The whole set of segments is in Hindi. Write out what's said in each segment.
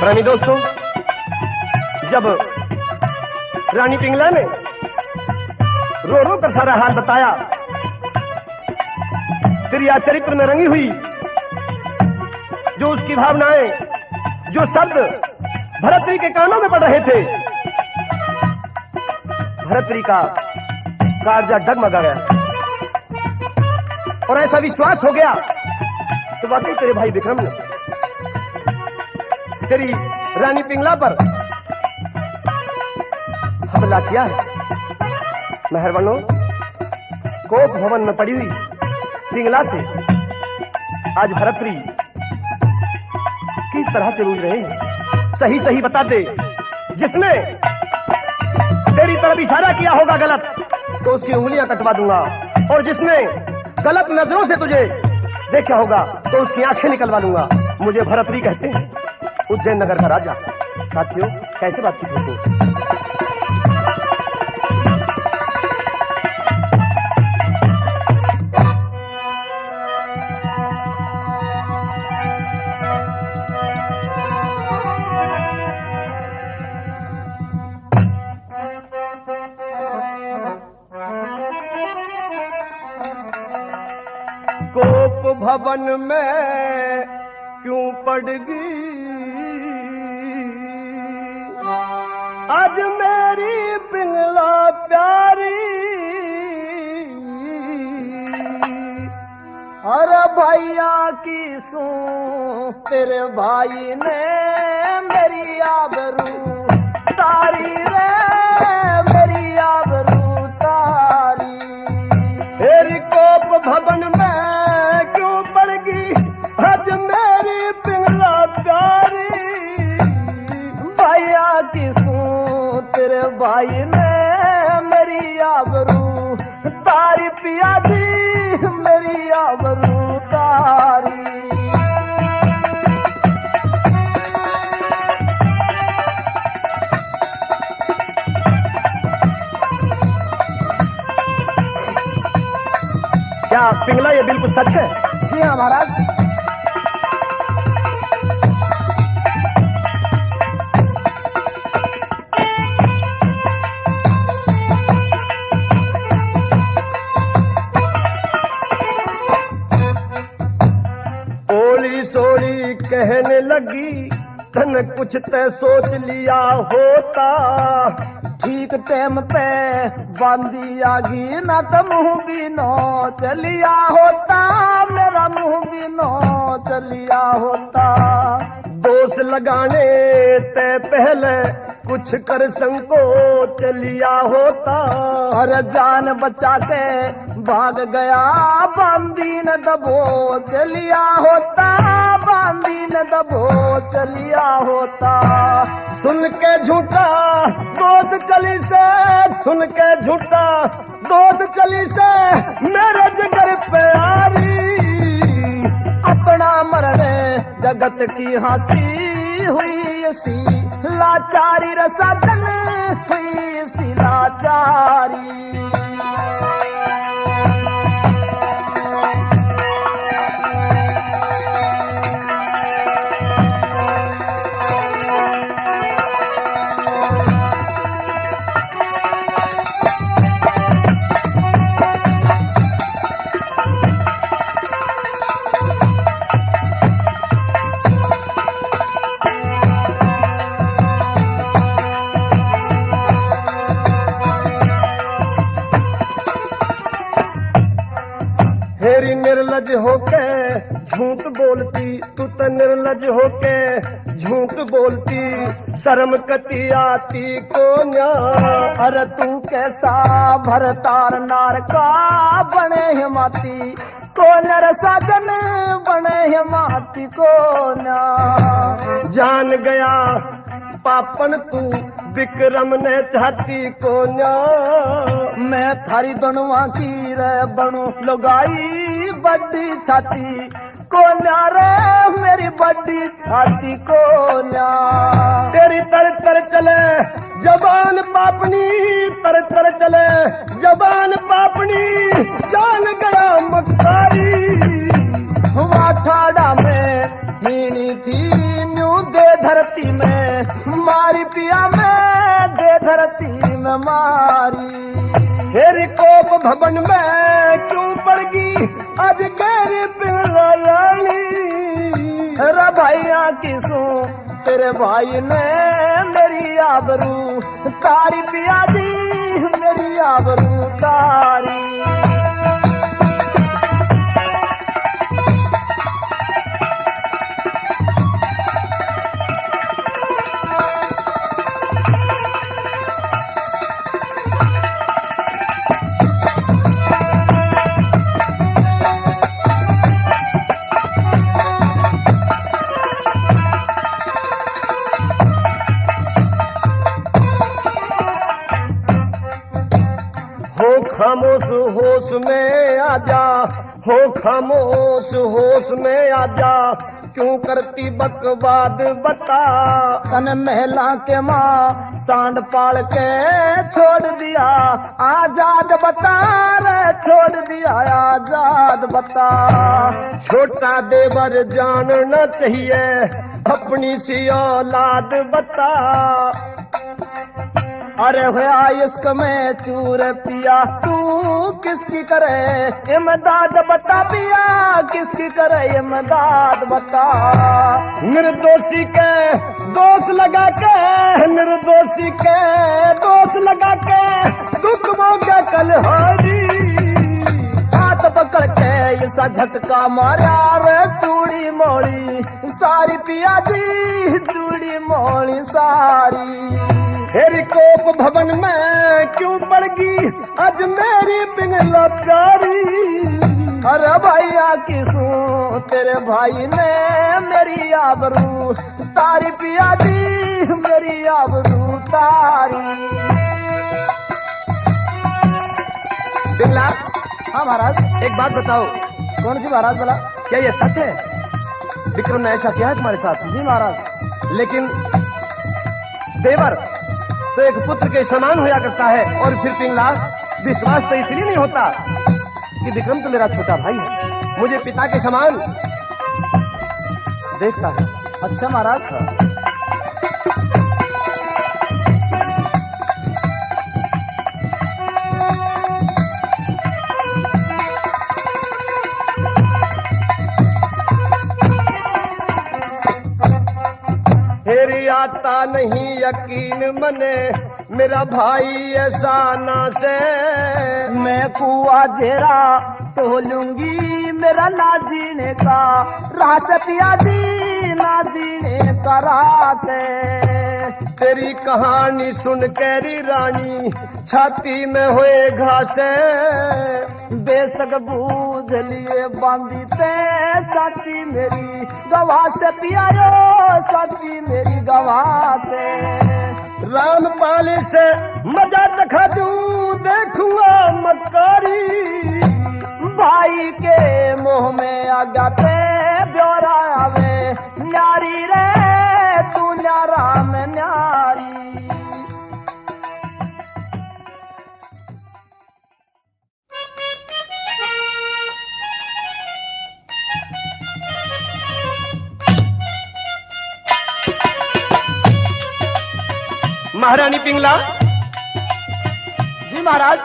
रानी दोस्तों, जब रानी पिंगला ने रो रो कर सारा हाल बताया, तेरी चरित्र में रंगी हुई जो उसकी भावनाएं, जो शब्द भरतरी के कानों में पड़ रहे थे, भरतरी का काजा डगमगा गया और ऐसा विश्वास हो गया तो वाकई तेरे भाई विक्रम ने तेरी रानी पिंगला पर हमला किया है। मेहरबानो, कोप भवन में पड़ी हुई पिंगला से आज भरतरी किस तरह से रूठ रहे हैं, सही सही बता दे। जिसने तेरी तरफ इशारा किया होगा गलत, तो उसकी उंगलियां कटवा दूंगा, और जिसने गलत नजरों से तुझे देखा होगा तो उसकी आंखें निकलवा लूंगा। मुझे भरतरी कहते हैं, उज्जैन नगर का राजा। साथियों, कैसे बातचीत होती है? कोप भवन में क्यों पड़गी आज मेरी पिंगला प्यारी, अरे भैया की सू तेरे भाई ने मेरी आबरू तारी रे, मेरी आबरू तारी। तेरी कोप भवन में क्यों पड़गी आज मेरी पिंगला प्यारी, भैया की सू तेरे भाई ने मेरी आबरू तारी, पिया जी मेरी आबरू तारी। क्या पिंगला ये बिल्कुल सच है? जी हाँ महाराज। ओली सोली कहने लगी, तन कुछ तय सोच लिया होता, ठीक टाइम पे बांधी आगी ना तो मुंह भी नो चलिया होता, मेरा मुंह भी नो चलिया होता। दोष लगाने ते पहले कुछ कर संकोच लिया होता, अरे जान बचा के भाग गया बांधी न दबो चलिया होता, बांधी न दबो चलिया होता। सुन के झूठा दोस्त चली से, सुन के झूठा दोस्त चली से मेरे जिगर पे आरी, अपना मरने जगत की हंसी हुई सी लाचारी, रसाजन हुई सी लाचारी। हेरी निर्लज होके झूठ बोलती, तू तो निर्लज होके झूठ बोलती, शर्म कती आती को न्या। अरे तू कैसा भरतार नार का बने हिमाती, को नर साजन बने हिमाती को ना। जान गया पापन तू विक्रम ने चाहती को न्या, मैं थारी दोनों की रे बनू लुगाई बड़ी छाती को न्यारे, मेरी बड़ी छाती को न्या। तेरी तर तर चले जबान पापनी, तर तर चले जबान पापनी, जान गया मक्कारी। वाठाड़ा में हीनी थी न्यू दे धरती में मारी पिया में दे धरती में मारी। हेरी कोप भवन में क्यों पड़गी आज गैरी पिंगला रानी। रे भैया किसू तेरे भाई ने मेरी आबरू तारी पिया जी मेरी आबरू तारी। खामोश होश में आजा, हो खामोश होश में आजा, क्यों करती बकवाद बता। तन महला के माँ सांड पाल के छोड़ दिया आजाद बता रे छोड़ दिया आजाद बता। छोटा देवर जानना चाहिए अपनी सी औलाद बता। अरे हुआ इश्क में चूर पिया तू किसकी करे इमदाद बता पिया किसकी करे इमदाद बता। निर्दोषी के दोष लगा के निर्दोषी के दोष लगा के दुख मोगा कलहारी। हाथ पकड़ के ऐसा झटका मारा रे चूड़ी मोड़ी सारी पिया जी चूड़ी मोड़ी सारी। हेरी कोप भवन में क्यों पड़गी आज मेरी पिंगला प्यारी। अरे भैया किसू तेरे भाई ने मेरी आबरू तारी पिया जी मेरी आबरू तारी। पिंगला हाँ महाराज। एक बात बताओ। कौन सी महाराज बोला? क्या ये सच है विक्रम ने ऐसा किया है तुम्हारे साथ? जी महाराज। लेकिन देवर तो एक पुत्र के समान होया करता है और फिर पिंगला विश्वास तो इसलिए नहीं होता कि विक्रम तो मेरा छोटा भाई है, मुझे पिता के समान देखता है। अच्छा महाराज। तेरी आता नहीं यकीन मने मेरा भाई ऐसा ना से। मैं कुआ जेरा तो लूंगी मेरा ना जीने का रास पिया जी ना जीने का रास। तेरी कहानी सुन कैरी रानी छाती में होए घासे। बेशक बूझ लिए बांधी ते साची मेरी गवाह से पियायो साची मेरी गवाह से। रामपाल से मजा चखा दूं देखूंगा मकारी। भाई के मुंह में आगा पे ब्योरा आवे न्यारी रे तू न्यारा में न्यारी। महारानी पिंगला। जी महाराज।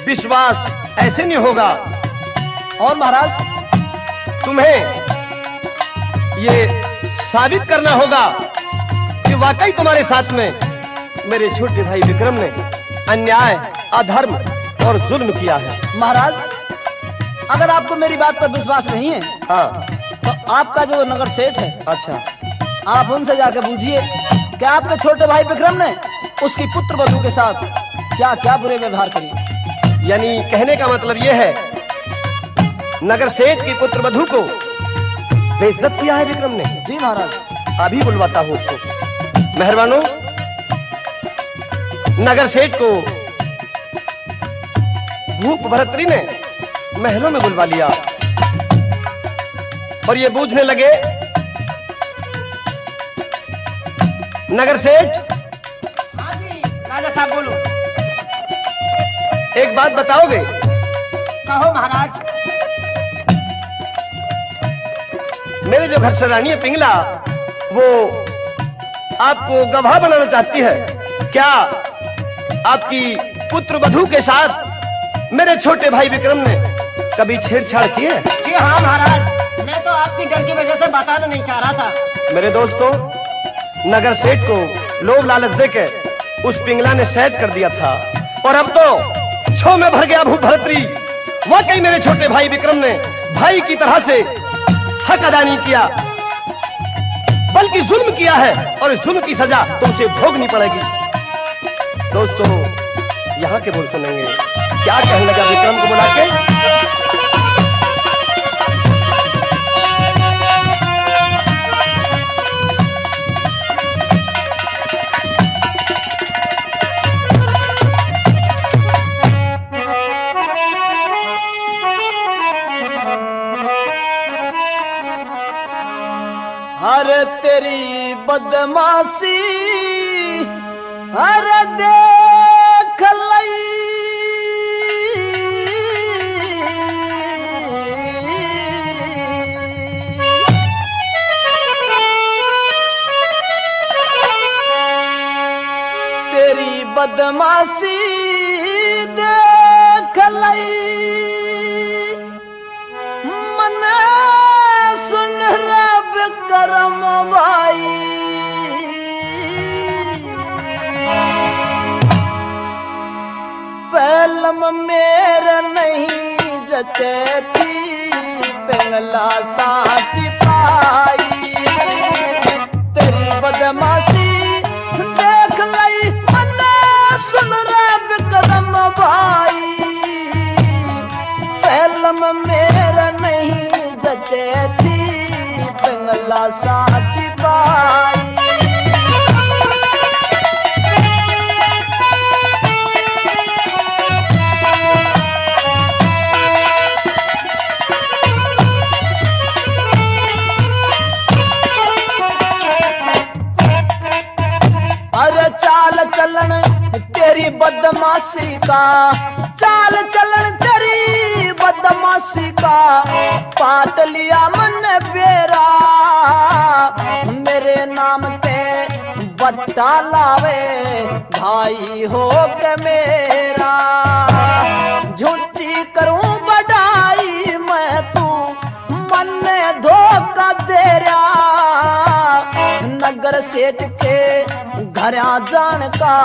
विश्वास ऐसे नहीं होगा। और महाराज? तुम्हें ये साबित करना होगा कि वाकई तुम्हारे साथ में मेरे छोटे भाई विक्रम ने अन्याय अधर्म और जुल्म किया है। महाराज अगर आपको मेरी बात पर विश्वास नहीं है हाँ। तो आपका जो नगर सेठ है अच्छा आप उनसे जाकर पूछिए कि आपके छोटे भाई विक्रम ने उसकी पुत्र वधू के साथ क्या क्या बुरे व्यवहार करे। यानी कहने का मतलब यह है नगर सेठ की पुत्र वधू को बेइज्जत किया है विक्रम ने। जी महाराज। अभी बुलवाता हूँ उसको। मेहरबानो नगर सेठ को भूप भरतरी ने महलों में बुलवा लिया और ये बूझने लगे नगर सेठ। हाँ जी राजा साहब बोलो। एक बात बताओगे? कहो महाराज। मेरे जो घर से रानी है पिंगला वो आपको गवाह बनाना चाहती है। क्या आपकी पुत्र वधू के साथ मेरे छोटे भाई विक्रम ने कभी छेड़छाड़ की है? जी हाँ महाराज, मैं तो आपकी डर की वजह से बताना नहीं चाह रहा था। मेरे दोस्तों, नगर सेठ को लोभ लालच देकर उस पिंगला ने सेट कर दिया था और अब तो छो में भर गया भूप भरतरी। वाकई मेरे छोटे भाई विक्रम ने भाई की तरह से हक अदा नहीं किया, बल्कि जुल्म किया है और इस जुल्म की सजा तुमसे भोगनी पड़ेगी। दोस्तों, यहाँ के बोल सुनेंगे। क्या कहने लगा विक्रम को बुला के? अरे तेरी बदमाशी अरे देख लई, तेरी बदमाशी देख लई, मन सुन रब करम भाई, पहलम मेरे नहीं जचे थी पहला साच पाई, तेरी बदमाशी देख लई मन सुन रब करम भाई, पहलम मेरे नहीं जचे थी पहला साच पाई। अरे चाल चलन तेरी बदमाशी का, चाल चलन तेरी बदमाशी का, पाट लिया मन बेरा, मेरे नाम पे बट्टा लावे भाई हो के मेरा, झूठी करूं बढ़ाई मैं तू मन धोखा दे रहा, नगर सेठ के घरा जान का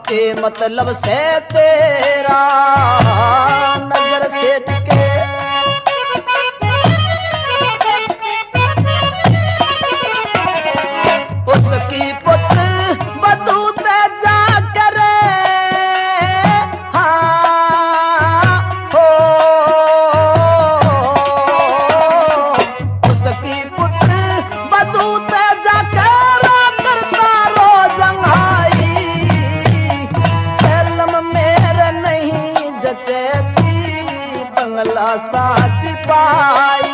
के मतलब से तेरा, नगर सेठ के उसकी पुत्र बधू ते जा करे, हाँ हो उसकी पुत्र बधू ते जा कर करता रो जंघाई, फिल्म मेरे नहीं जचे थी बंगला साच पाई।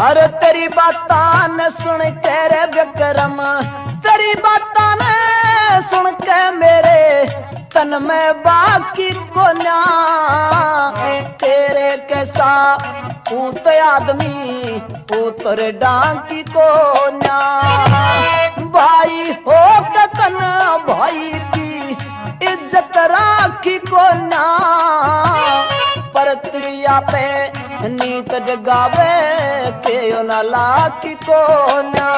अरे तेरी बातां ने सुन के रे विक्रम, तेरी बातां ने सुन के मेरे तन में बाकी को ना, तेरे कैसा पूत आदमी पुत्र डांकी को ना, भाई हो के तन भाई की इज्जत राखी को ना, पर त्रिया पे नीत जगावे के न लाकी को ना,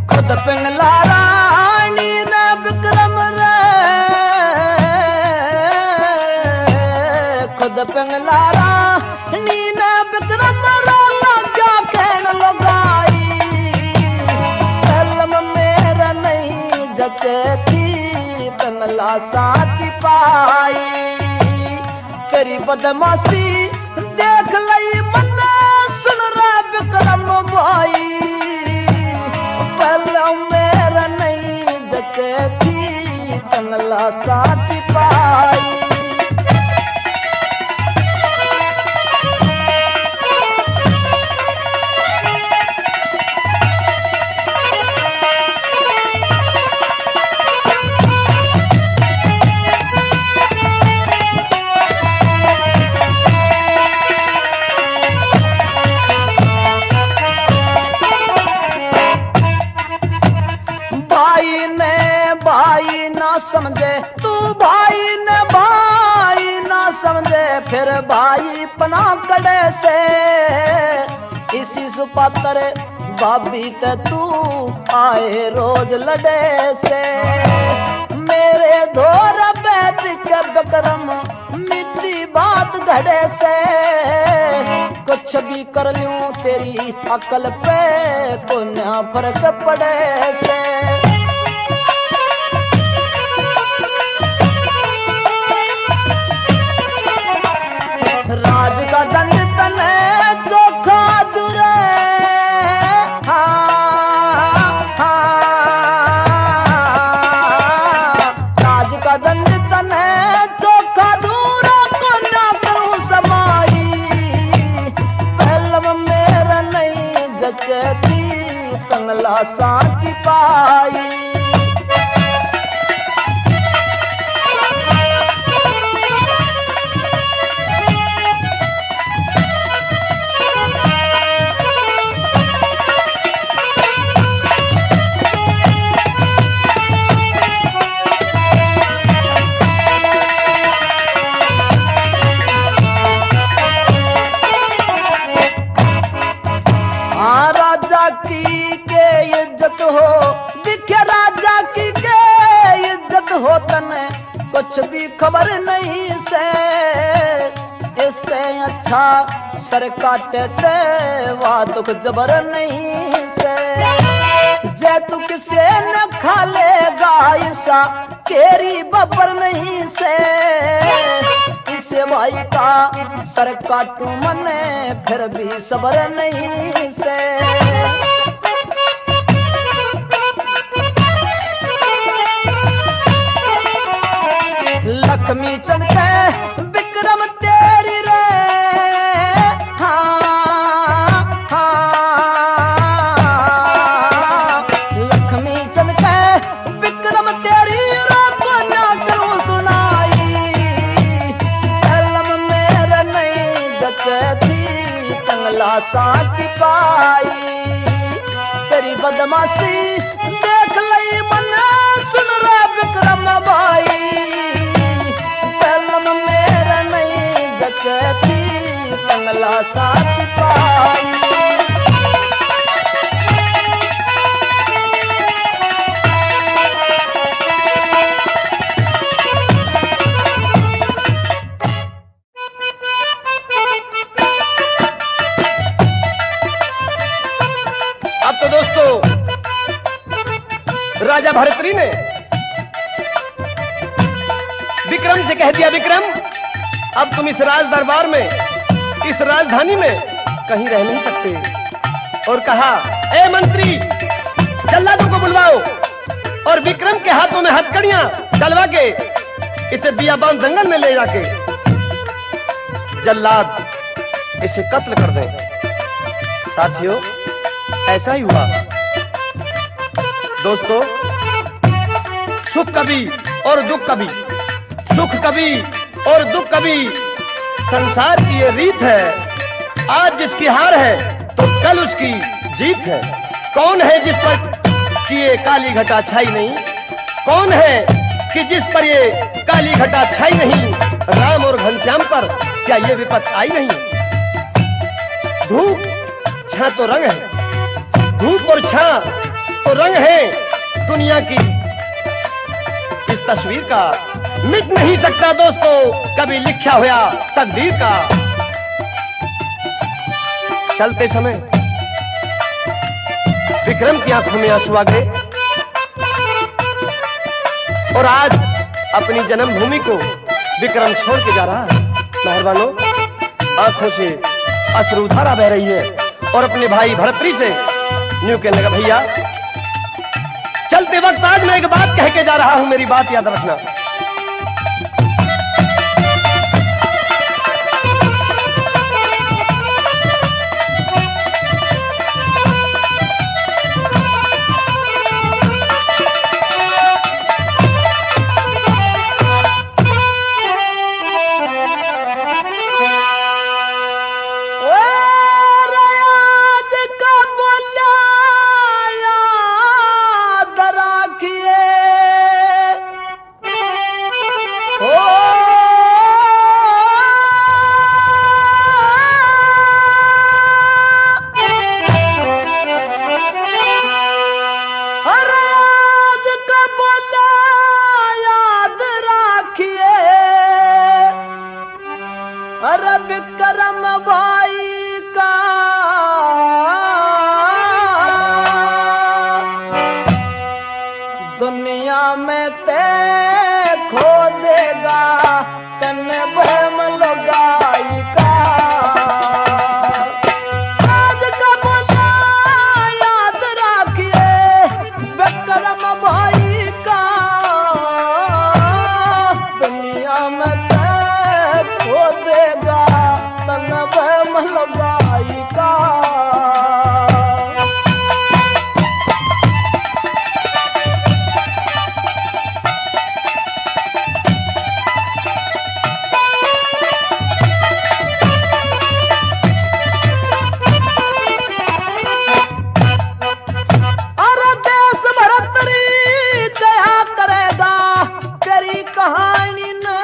खुद पिंगला रानी ने विक्रम रे, खुद पिंगला रानी ने विक्रम रे लगा कहन लगाई, जचे थी बंगला साच पाई, तेरी बदमाशी देख लई मन सुन रा विक्रम भाई, कंगला साच पाई। भाई ना समझे तू, भाई ने भाई ना समझे, फिर भाई पना कड़े से। इसी सुपात्र भाभी ते तू आए रोज लड़े से। मेरे धोर बैठ के बकरम मिट्टी बात घड़े से। कुछ भी कर लूं तेरी अकल पे को ना फर्क पड़े से। राज का दंड तने चोखा दुरे, राज का दंड तने चोखा दूरा को ना करूं समाई। पहलम मेरा नहीं जचती कंगला साच पाई। इज्जत हो दिखे राजा की के इज्जत हो तने कुछ भी खबर नहीं से। इससे अच्छा सर काटे से वातुक जबर नहीं से। जे तू किसे न खा लेगा ऐसा तेरी बबर नहीं से। इसे भाई का सर काटू मने फिर भी सबर नहीं से। लक्ष्मी चमके विक्रम तेरी रे, लक्ष्मी चमके विक्रम तेरी रो को ना करूं सुनाई। कलम मेरे नहीं जचती कंगला साच पाई। तेरी बदमाशी देख लई मन सुन रे विक्रम भाई। मेरा नहीं जचती कंगला साच पाई। अब तो दोस्तों राजा भरतरी ने विक्रम से कह दिया, विक्रम अब तुम इस राज दरबार में, इस राजधानी में कहीं रह नहीं सकते। और कहा, ए मंत्री जल्लादों को बुलवाओ और विक्रम के हाथों में हथकड़ियां डलवा के इसे बियाबान जंगल में ले जाके जल्लाद इसे कत्ल कर दे। साथियों ऐसा ही हुआ। दोस्तों सुख कभी और दुख कभी, सुख कभी और दुख कभी, संसार की ये रीत है। आज जिसकी हार है तो कल उसकी जीत है। कौन है जिस पर कि ये काली घटा छाई नहीं? कौन है कि जिस पर ये काली घटा छाई नहीं? राम और घनश्याम पर क्या ये विपत आई नहीं? धूप छां तो रंग है, धूप और छां तो रंग है दुनिया की। इस तस्वीर का मिट नहीं सकता दोस्तों कभी लिखा हुआ तकदीर का। चलते समय विक्रम की आंखों में आंसू आ गए और आज अपनी जन्मभूमि को विक्रम छोड़ के जा रहा है। मेहरबानों आंखों से अश्रुधारा बह रही है और अपने भाई भरतरी से न्यू कहने लगा, भैया चलते के वक्त आज मैं एक बात कह के जा रहा हूं, मेरी बात याद रखना। अरे विक्रम भाई का दुनिया में ते खो देगा तन बहम लगाई का। आज का बोला याद रखिए विक्रम भाई का, दुनिया में खो देगा तन बहम लगाई का। अरे देश भरत री क्या करेगा तेरी कहानी न,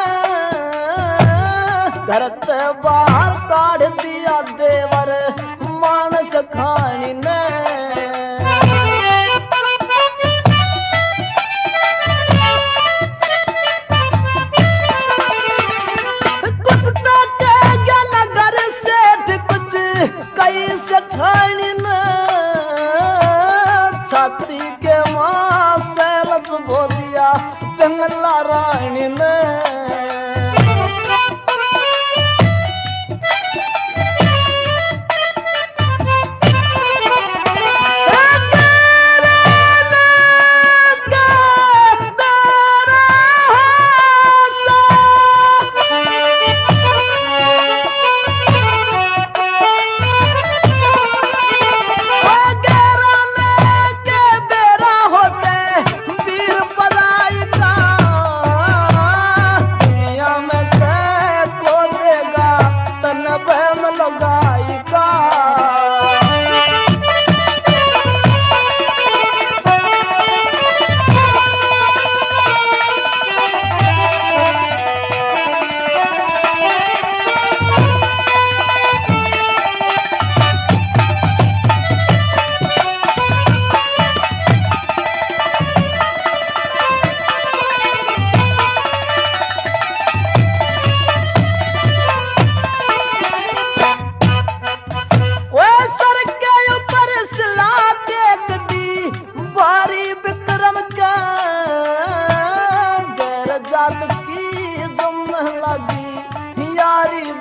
धरत बाहर काढ़ दिया देवर मानस खानी ने। कुछ तो कह नगर सेठ कुछ कई से खानी ने, छाती के मां सैलत बोलिया बंगला रानी ने।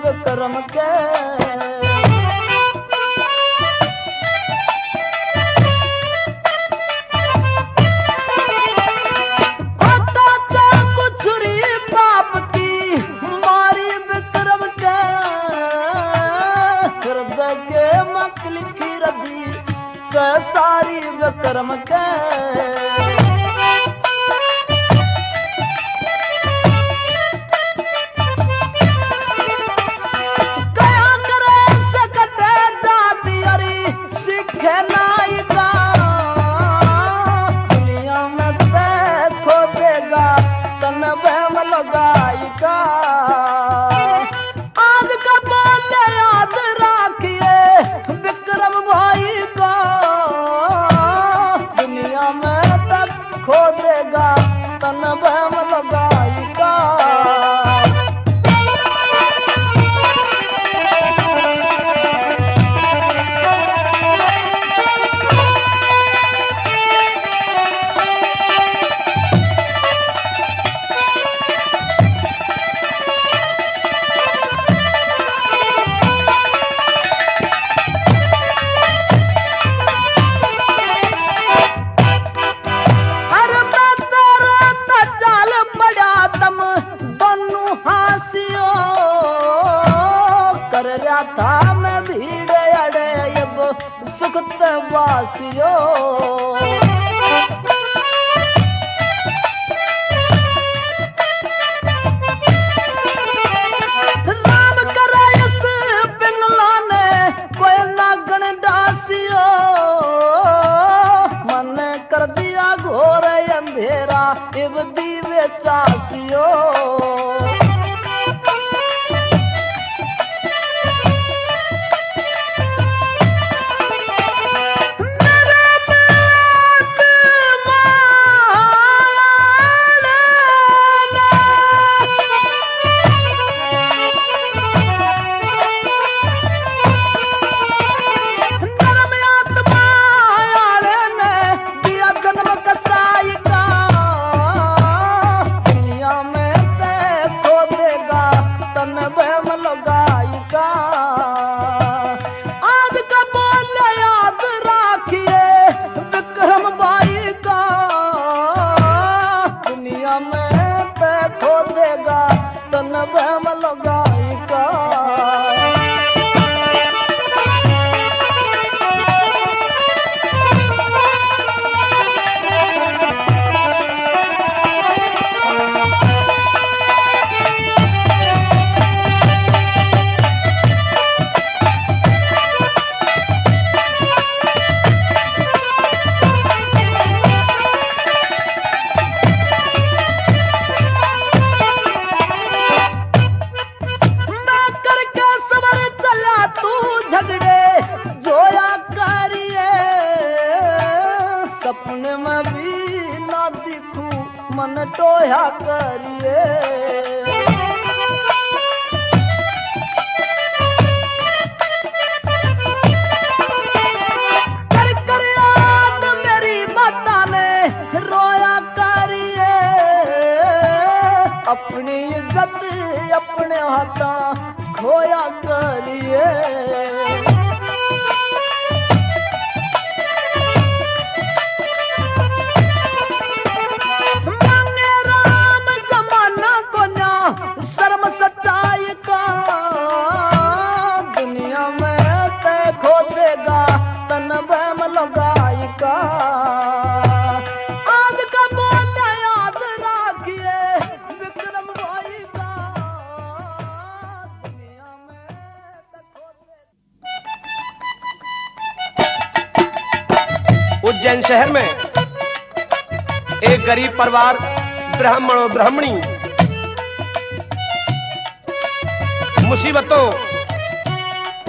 विक्रम के खाता चाकू छुरी बाप की मारी विक्रम के, हृदय के मकली की रदी से सारी विक्रम के। आज का बोले याद रखिए विक्रम भाई का, दुनिया में तक कर रहा था मैं भीड़ अड़े अब सुखत वासियो राम करे इस पिंगला ने कोई नागन डासियो मन कर दिया घोर अंधेरा इब दीवे चासियो आज का बोल याद राखिए विक्रम भाई का दुनिया में ते खो देगा तन बहम लगाई का सपने में भी ना दिखूं मन टोया करिए कर कर याद मेरी माता ने रोया करिए अपनी इज्जत अपने हाथा खोया करिए शर्म सच्चाई का दुनिया में ते खो देगा तन बहम लगाई का आज का बोल याद राखिए विक्रम भाई का दुनिया में ते खो देगा। उज्जैन शहर में एक गरीब परिवार ब्राह्मण और ब्राह्मणी मुसीबतों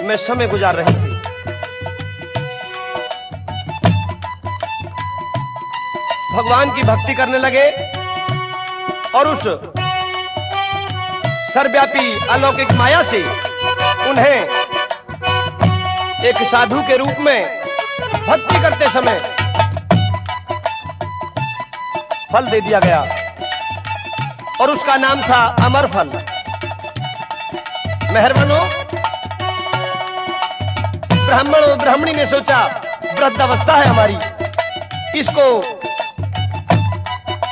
में समय गुजार रहे थे। भगवान की भक्ति करने लगे और उस सर्वव्यापी अलौकिक माया से उन्हें एक साधु के रूप में भक्ति करते समय फल दे दिया गया और उसका नाम था अमर फल। मेहरबानो ब्राह्मण और ब्राह्मणी ने सोचा वृद्धावस्था है हमारी, इसको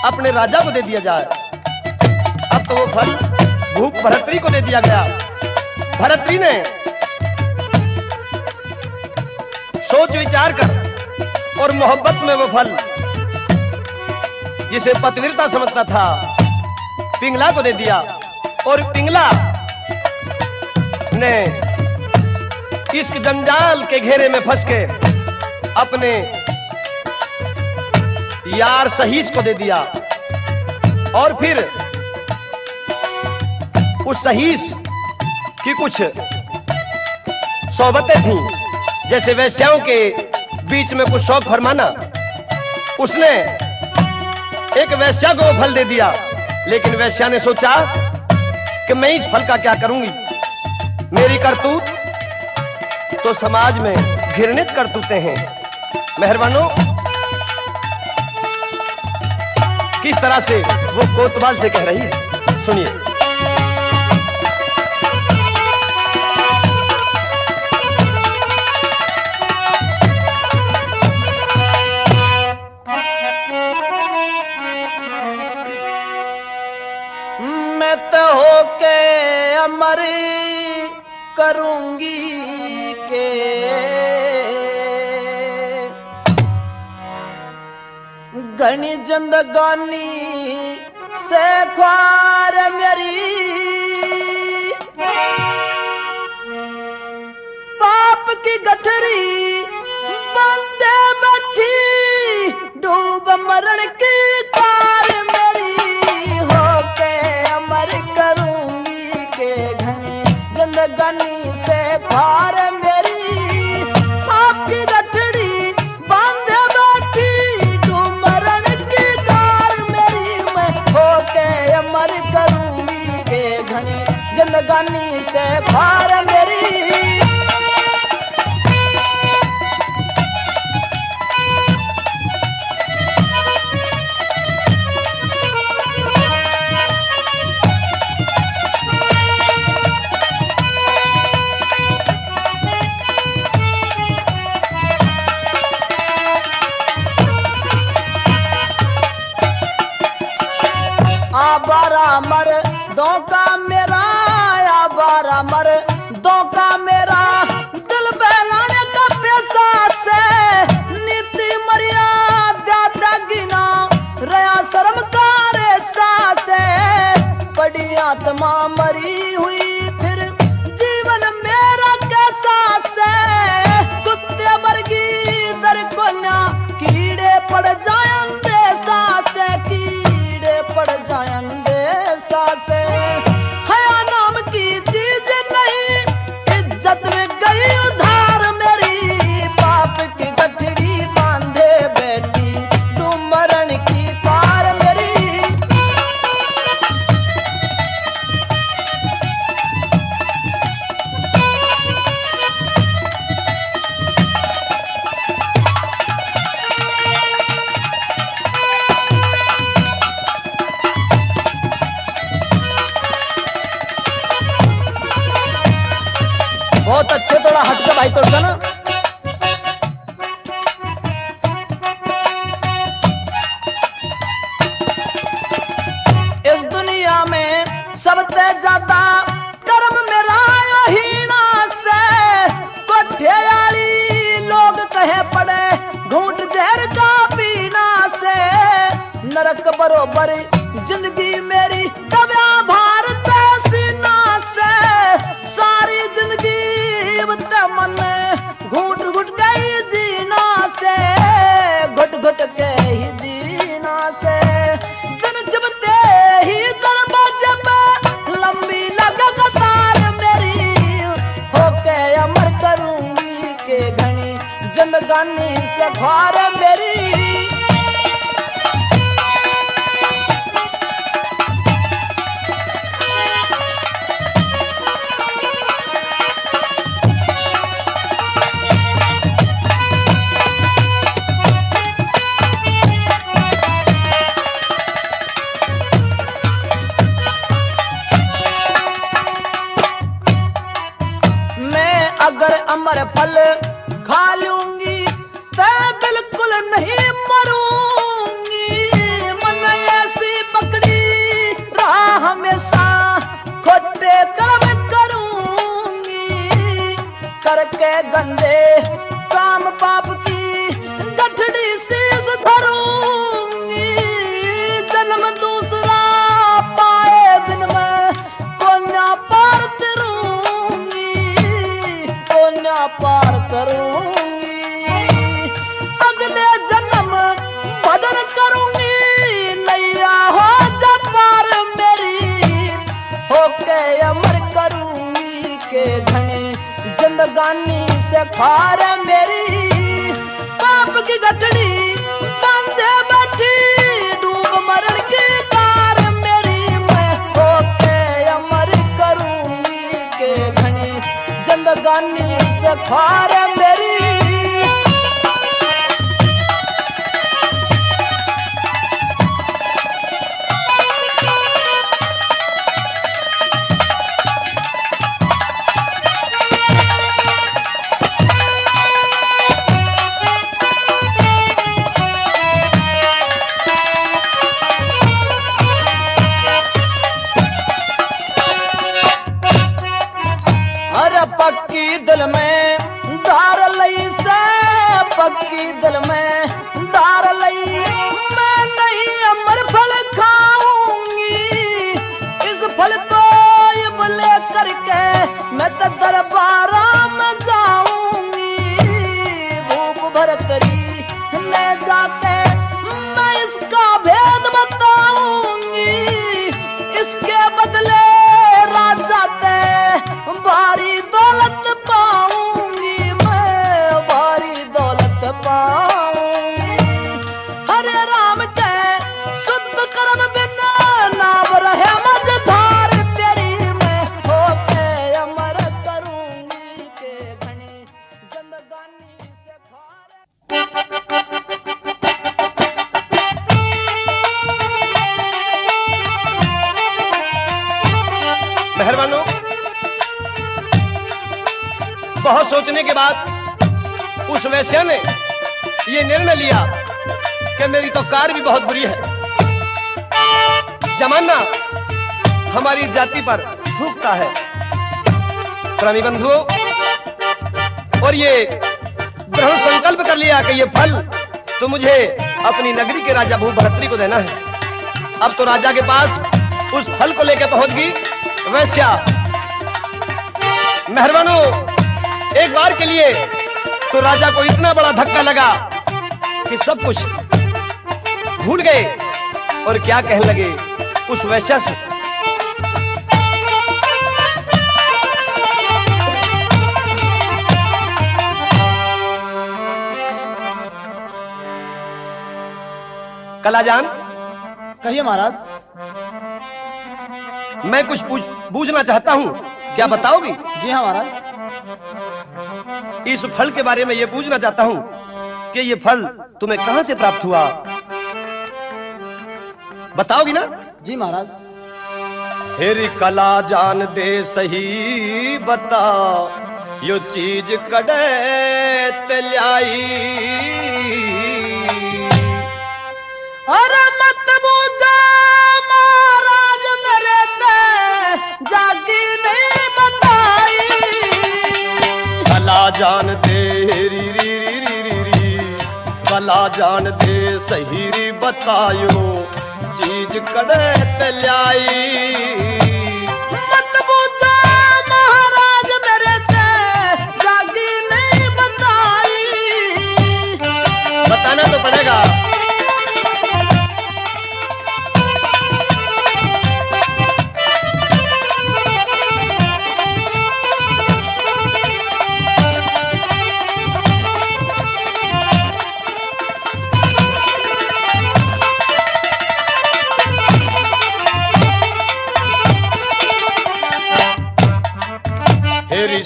अपने राजा को दे दिया जाए। अब तो वो फल भूप भरतरी को दे दिया गया। भरतरी ने सोच विचार कर और मोहब्बत में वो फल जिसे पतिव्रता समझता था पिंगला को दे दिया और पिंगला ने इश्क जंजाल के घेरे में फंस के अपने यार सहीस को दे दिया और फिर उस सहीस की कुछ सोबतें थीं, जैसे वैश्याओं के बीच में कुछ शौक फरमाना। उसने एक वैश्या को फल दे दिया, लेकिन वैश्या ने सोचा कि मैं इस फल का क्या करूंगी, मेरी करतूत तो समाज में घृणित करतूतें हैं। मेहरबानो किस तरह से वो कोतवाल से कह रही है, सुनिए। करूंगी के घनी जिंदगानी से ख्वार मेरी पाप की गठरी बंदे बैठी डूब मरण की कार मेरी होके अमर करूंगी के घनी जिंदगानी से ख्वार मेरी पाप की गठरी बंदे बैठी डूब मरण की कार मेरी मैं होके अमर करूंगी के घनी जिंदगानी से ख्वार मेरी आबारा मर दो का मेरा आबारा मर दो का मेरा दिल बहलाने का पैसा से नीति मर्यादा दागिना रया शर्म का रेसा से बड़ी आत्मा मरी हुई फिर जीवन मेरा कैसा से कुत्ते वर्गी दर को ना कीड़े पड़ जाएंगे सासे कीड़े पड़ जाएंगे सासे हया नाम की चीज नहीं इज्जत में गई उधार मेरी पाप की गठड़ी बांधे बैठी तू मरण की पार मेरी बहुत अच्छे थोड़ा हटके भाई तोड़का ना इस दुनिया में सबसे ज्यादा कर्म मेरा हीना से कोठेयाली लोग कहे पड़े घूंट जहर का पीना से नरक बरोबर जिंदगी मेरी दबा भारत सीना से सारी जिंदगी मन घुट घुट गई जीना से घुट घुट के ही जीना से दिन जबते ही दरवाजे पे लंबी लगा कतार मेरी होके अमर करूंगी के घनी जिंदगानी से ख्वार मेरी अगर अमर फल खा लूंगी तो बिल्कुल नहीं मरूंगी मन ऐसी पकड़ी रहा हमेशा खोटे कर्म करूंगी करके गंदे काम पाप की गठड़ी शीश धरूंगी जन्म दूसरा पाए दिन में कोन्या पार पार करूंगी अगले जन्म बदन करूंगी नैया हो जा पार मेरी होके अमर करूंगी के घनी जिंदगानी से ख्वार मेरी पाप की गठड़ी बांधे बैठी डूब मरण की कार मेरी मैं होके अमर करूंगी के घनी जिंदगानी से ख्वार मेरी पक्की दिल में धार लई से पक्की दिल में धार लई मैं नहीं अमर फल खाऊंगी इस फल को ले करके मैं तो दरबारा में जाऊंगी भूख भरतरी ले जाके मैं इसका भेद बताऊंगी इसके बदले राजा ते भारी दौलत पाऊंगी मैं भारी दौलत पाऊंगी हरे राम के शुद्ध कर्म बिना नाम रहे मझधार तेरी मैं होके अमर करूंगी के घनी जिंदगानी से खारे मेहरबानों, बहुत सोचने के बाद उस वैश्या ने ये निर्णय लिया कि मेरी तो कार भी बहुत बुरी है, जमाना हमारी जाति पर थूकता है। प्राणी बंधुओं, और ये दृढ़ संकल्प कर लिया कि ये फल तो मुझे अपनी नगरी के राजा भूभर्तृ को देना है। अब तो राजा के पास उस फल को लेकर पहुंच गई वैश्या। मेहरबानों, एक बार के लिए तो राजा को इतना बड़ा धक्का लगा कि सब कुछ भूल गए और क्या कहने लगे उस वैश्या से। कलाजान, कहिए महाराज। मैं कुछ पूछना चाहता हूँ, क्या बताओगी? जी हाँ महाराज। इस फल के बारे में ये पूछना चाहता हूँ कि ये फल तुम्हें कहाँ से प्राप्त हुआ, बताओगी ना? जी महाराज। हेरी कला जान दे सही बता यो चीज कड़े तलाई अरे मत बूझा महाराज मेरे ते जागी नहीं बताई कला जान दे री री री री री कला जान दे सही री बतायो चीज कड़े तलाई मत बूझा महाराज मेरे से जागी नहीं बताई बताना तो पड़ेगा।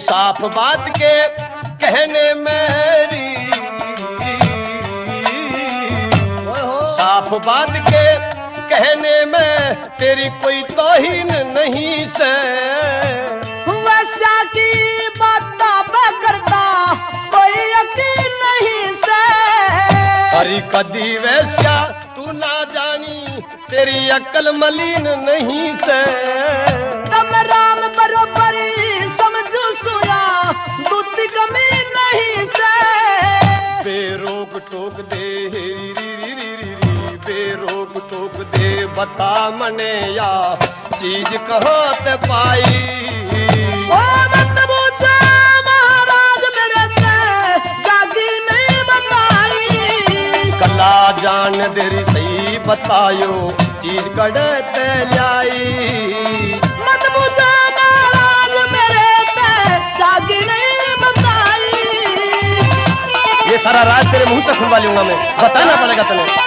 साफ बात के कहने मेरी साफ बात के कहने में तेरी कोई तौहीन नहीं से वैसा की बात करता कोई यकीन नहीं से अरे कदी वैसा तू ना जानी तेरी अक्ल मलिन नहीं से तम राम बरोबरी समझो सोया दूती कमी नहीं से बेरोक टोक दे री री री री री बेरोक टोक दे बता मने या चीज कहाँ ते पाई ओ मत बूझा महाराज मेरे से जागी नहीं बताई कला जान देरी सही बतायो चीज कड़े ते लाई मत बूझा महाराज मेरे से जागी नहीं बताई ये सारा राज तेरे मुंह से खुलवा लूंगा मैं, बताना पड़ेगा तुम्हें।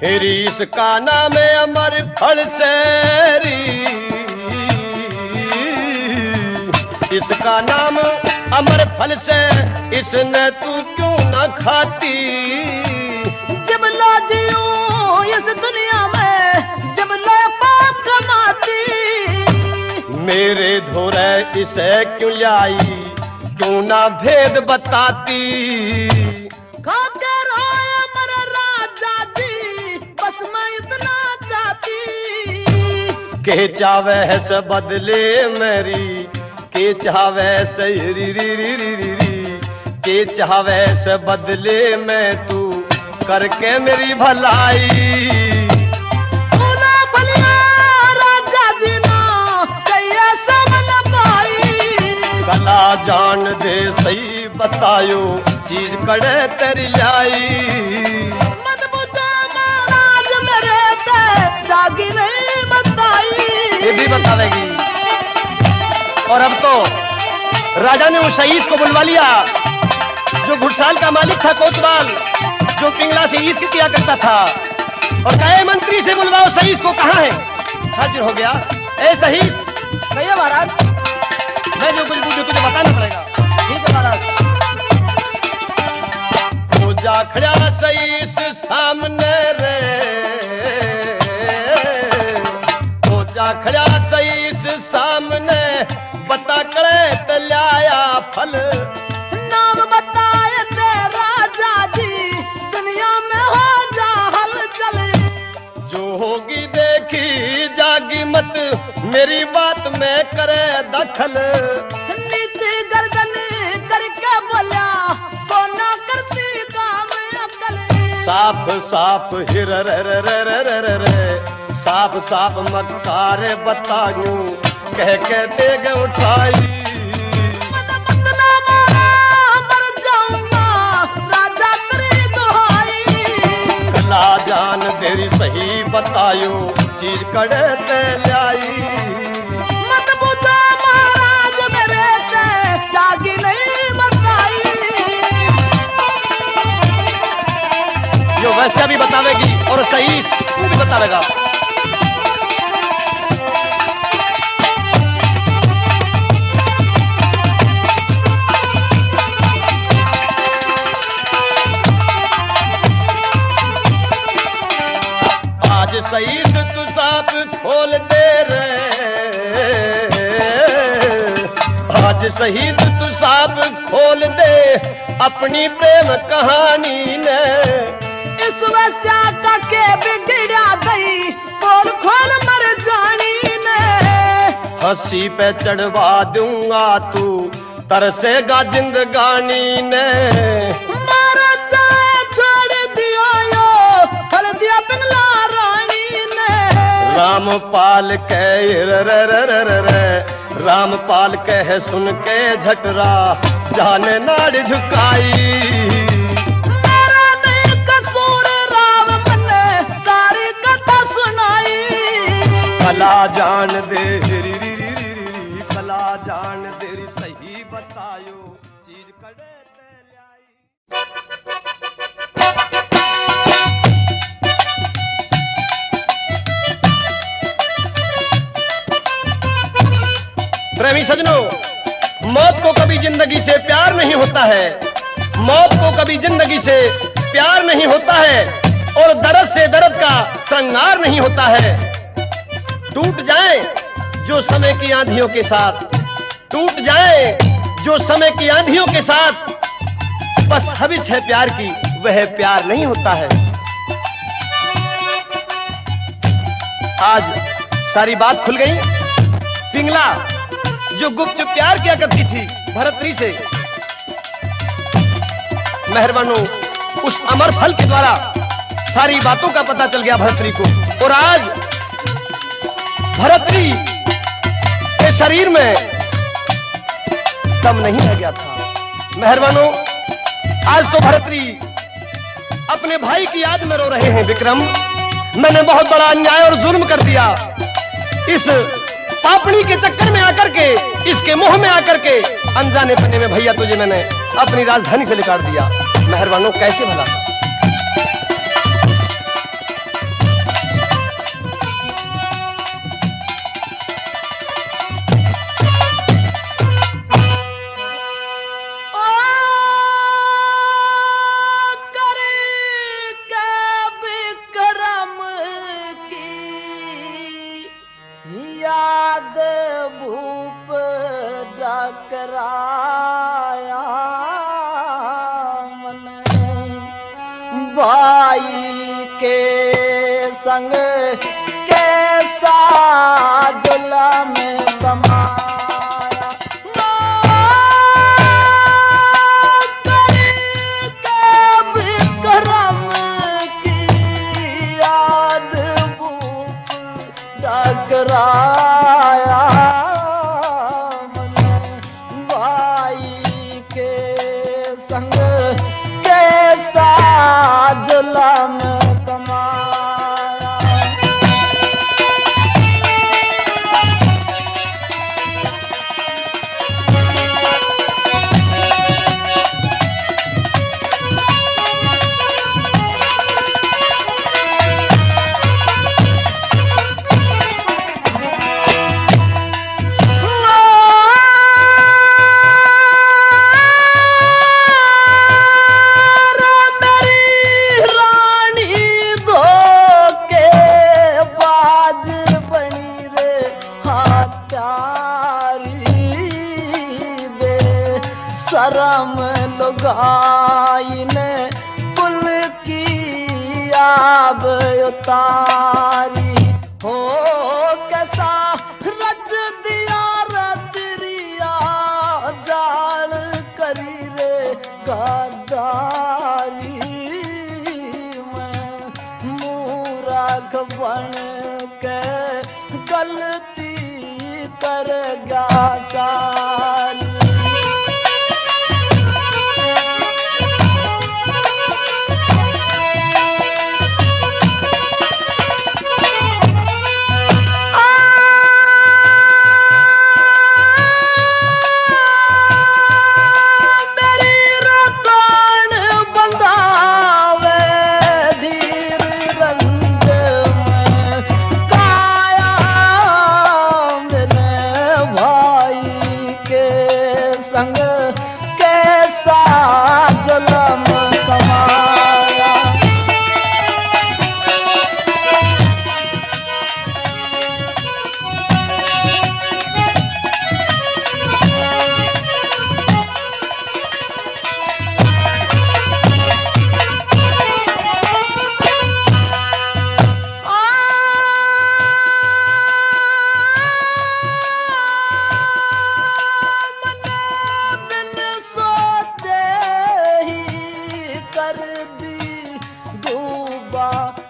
हेरी इसका नाम है अमर फल सेरी इसका नाम अमर फल से इसने तू क्यों न खाती जब लाजियो इस दुनिया में जब लो पाप कमाती मेरे धोरे इसे क्यों लाई, क्यों ना भेद बताती। खाकर आया मेरा राजा जी, बस मैं इतना चाहती। के चावे है से बदले मेरी, के चावे से री री री री री री, के चावे से बदले मैं तू करके मेरी भलाई। गला जान दे सही बतायो, चीज कड़े तेरी लाई। मत पूछो महाराज मेरे ते जागी नहीं बताई। ये भी बतावेगी। और अब तो राजा ने उस शहीद को बुलवा लिया जो घुड़साल का मालिक था, कोतवाल, जो पिंगला से ईस किया करता था, और कहे मंत्री से बुलवाओ शहीद को, कहाँ है। हाजिर हो गया। ए शहीद, कहिए महाराज, मैं जो कुछ पूछूं तुझे बताना पड़ेगा। ठीक है महाराज। तो जा खड़ा शहीद सामने रे, तो जा खड़ा शहीद सामने, बता कड़े तलाया फल। नाम बताए ते राजा जी, दुनिया में हो जा हलचल। जो होगी देखी जागी मत, मेरी बात में करे दखल। नीति गर्दन करके बोला, तो ना करती काम अकल। साफ साफ हिर रे रे रे रे रे रे रे, साफ साफ मक्कारे बताऊं, कह के देग उठाई। गला जान तेरी सही बतायो, चीज कड़े ते लाई। मत पूछो महाराज मेरे से जागी नहीं बताई। जो वैसे भी बतावेगी और सही तू भी बतावेगा। आज सही तू साफ खोल दे रे, आज सही तू साफ खोल दे अपनी प्रेम कहानी ने। इस वैसा का के बिगड़ा गई, बोल खोल मर जानी ने। हंसी पे चढ़वा दूंगा तू तरसेगा जिंदगानी ने। मारा चाहे छोड़ दिया यो, फल दिया पिंगला रानी ने। रामपाल कह रे रे रे रे रे, रामपाल कह सुन के झटरा, जाने नाड़ झुकाई। भला जान दे री री री री री, भला जान दे री सही बतायो, चीज कड़े ते लाई। प्रेमी सजनों, मौत को कभी जिंदगी से प्यार नहीं होता है, मौत को कभी जिंदगी से प्यार नहीं होता है, और दर्द से दर्द का श्रृंगार नहीं होता है। टूट जाए जो समय की आंधियों के साथ, टूट जाए जो समय की आंधियों के साथ, बस हविस है प्यार की, वह प्यार नहीं होता है। आज सारी बात खुल गई। पिंगला जो गुपचुप प्यार किया करती थी भरतरी से, मेहरबानों उस अमर फल के द्वारा सारी बातों का पता चल गया भरतरी को, और आज भरतरी के शरीर में दम नहीं रह गया था। मेहरबानों आज तो भरतरी अपने भाई की याद में रो रहे हैं। विक्रम, मैंने बहुत बड़ा अन्याय और जुल्म कर दिया। इस पापड़ी के चक्कर में आकर के, इसके मुंह में आकर के, अनजाने पन्ने में भैया तुझे मैंने अपनी राजधानी से निकाल दिया। मेहरबानों कैसे भला। याद भू टकराया मन भाई के संग कैसा जुल्म कमाया करके विक्रम की याद भूख टकराया मन भाई के संग कैसा जुल्म कमाया शर्म लुगाई ने कुल की आब उतारी हो कैसा रच दिया रचरिया जाल करी रे गद्दारी मैं मूरख बन के गलती कर गया सारी संग कैसा जुल्म कमाया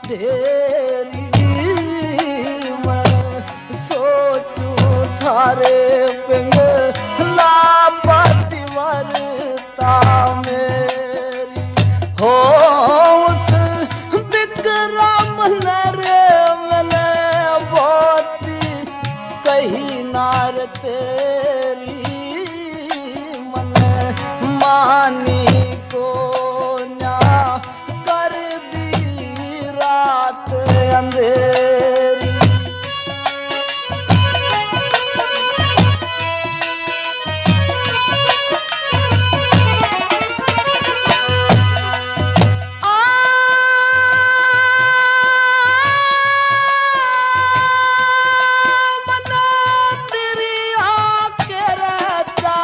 ढेरी मैं सोचूं थारे पिंग लापतिवरता मेरी हो उस विक्रम नर मैंने बोती कही नार तेरी मन मानी को अंधेरी मना तेरी आके रहता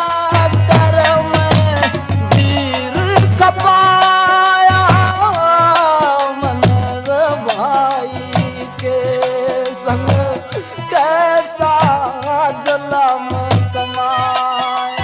करम वीर खपाया संग कैसा जुल्म कमाया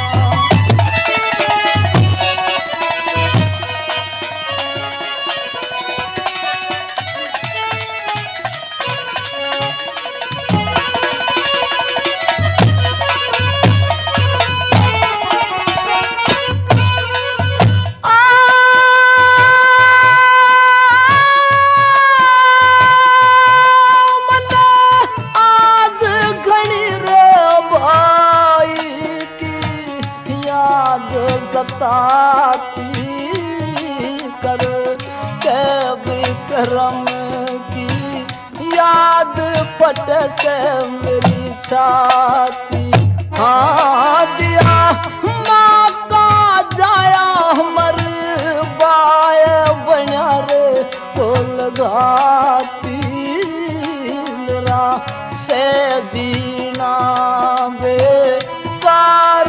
सताती कर के विक्रम की याद पट से मेरी छाती हाँ दिया माँ का जाया मर बाय बना रे को लगाती मेरा से जीना बेकार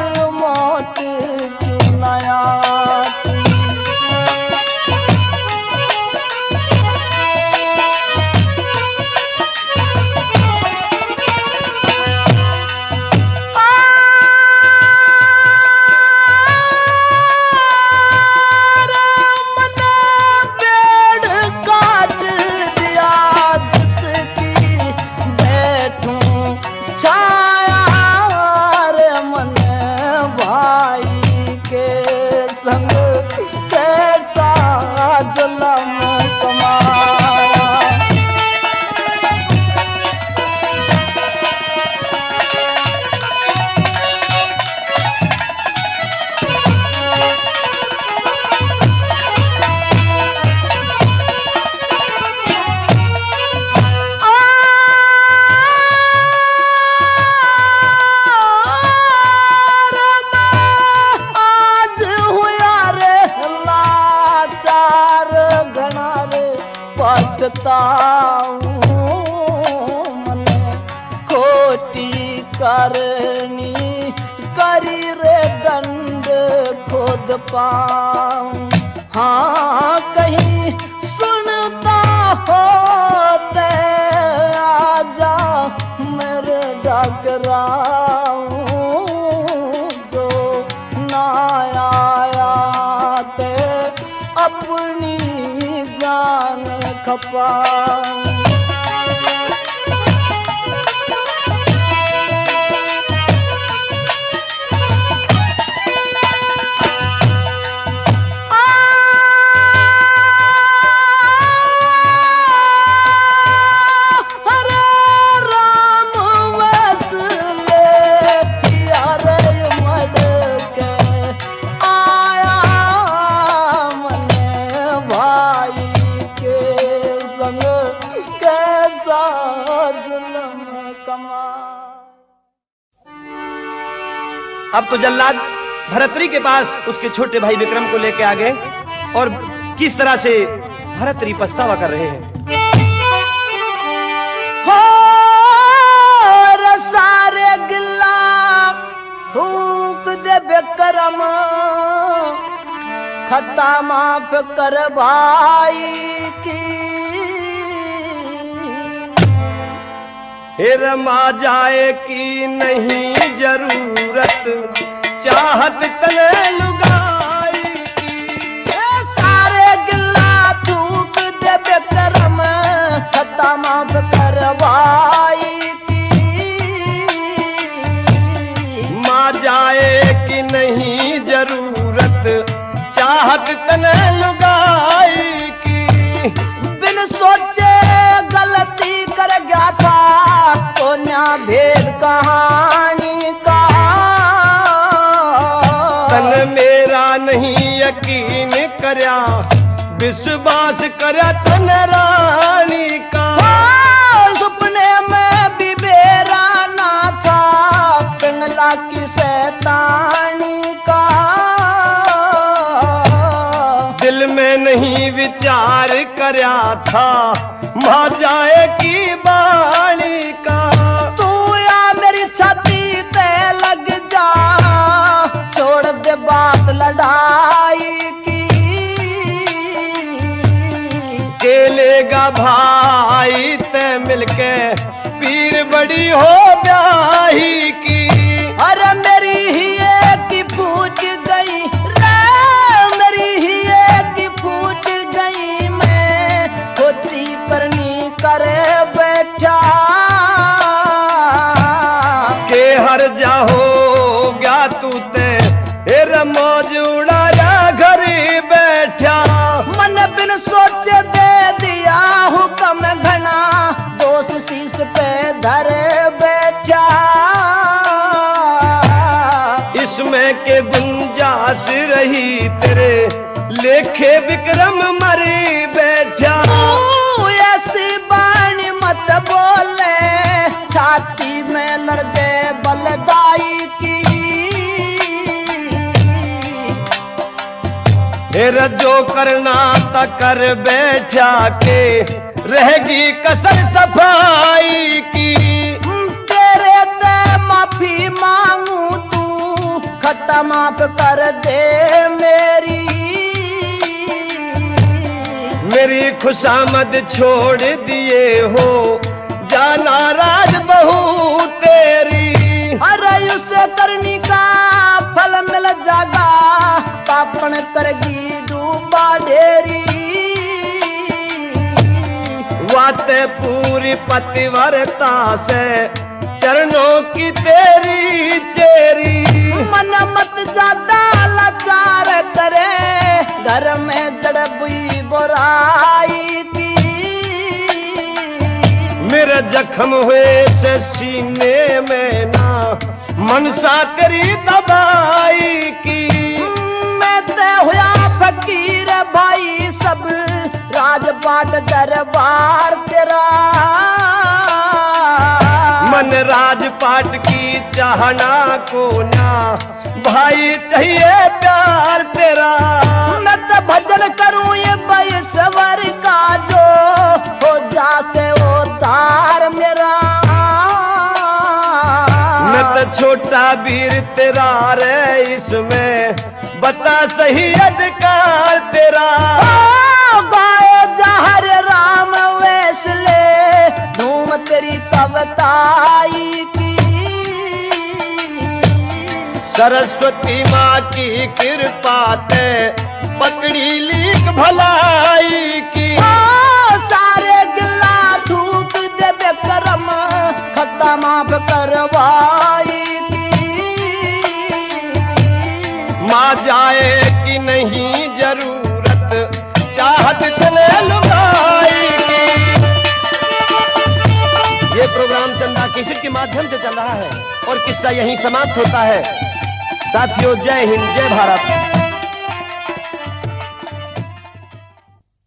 पछताऊं मने खोटी करनी करी रे दंड खुद पाऊं। हाँ कहीं सुनता होते आजा मेरे डगराऊं जो ना आया ते अपनी जान खपाऊं। अब तो जल्लाद भरतरी के पास उसके छोटे भाई विक्रम को लेके आ गए और किस तरह से भरतरी पछतावा कर रहे हैं। हो सारे गिल्ला फूक दे विक्रम खता माफ कर भाई की। रमा जाए की नहीं जरूरत चाहत तने लुगाई की। सारे गिल्ला थूक दे विक्रम खता माफ कर भाई की। माँ जाए की नहीं जरूरत चाहत तने लुगाई की। बिन सोचे गलती कर गया था तो न्या भेद कहानी का। तन मेरा नहीं यकीन करया विश्वास करया तन रानी का। सपने में भी मेरा ना था पिंगला की शैतानी का। दिल में नहीं विचार करया था माँ जाए की बाणी का। तू या मेरी छाती ते लग जा छोड़ दे बात लड़ाई की। केलेगा भाई ते मिलके पीर बड़ी हो ब्याही की। अरे मेरी ही एक फूट गई रे मेरी ही एक फूट गई मैं खोटी करनी करे बैठा। के हर जा हो गया तू ते मौज उड़ाया घरी बैठा। मन बिन सोचे दे दिया हुक्म घना दोष शीश पे धरे बैठा। इसमें के गुंजाश रही तेरे लेखे विक्रम मरी बैठा। ऐसी बाणी मत बोले छाती में लड़ दे बलदाई की। हेरा जो करना ता कर बैठा के रहेगी कसर सफाई की। तेरे ते माफी मांगू तू खता माफ कर दे मेरी। मेरी खुशामद छोड़ दिए हो जाना राज बहू तेरी। अरे उसे करनी का फल मिल जागा पापन करगी डूबा ढेरी। वाते पूरी पतिव्रता से चरणों की तेरी चेरी। मन मत ज्यादा लाचार करे घर में जड़ बुई बुराई की। मेरे जख्म हुए से सीने में ना मनसा तेरी दबाई की। मैं ते हुआ फकीर भाई सब राजपाट दरबार तेरा। मन राजपाट बाट की चाहना को ना भाई चाहिए प्यार तेरा। मैं तो भजन करूं ये बैसवर का जो हो जा से वो तार मेरा। मैं तो छोटा वीर तेरा रे इसमें बता सही अधिकार तेरा। गाए जहर राम वेश ले धूम तेरी कविताई की। सरस्वती माँ की कृपा से पकड़ी लीक भलाई की। सारे गिला धूप देवे करम खत्ता माफ करवाई की। माँ जाए कि नहीं जरूरत चाहत तने लुगाई की। ये प्रोग्राम चंदा कैसेट के माध्यम से चल रहा है और किस्सा यहीं समाप्त होता है। साथियों, जय हिंद, जय भारत।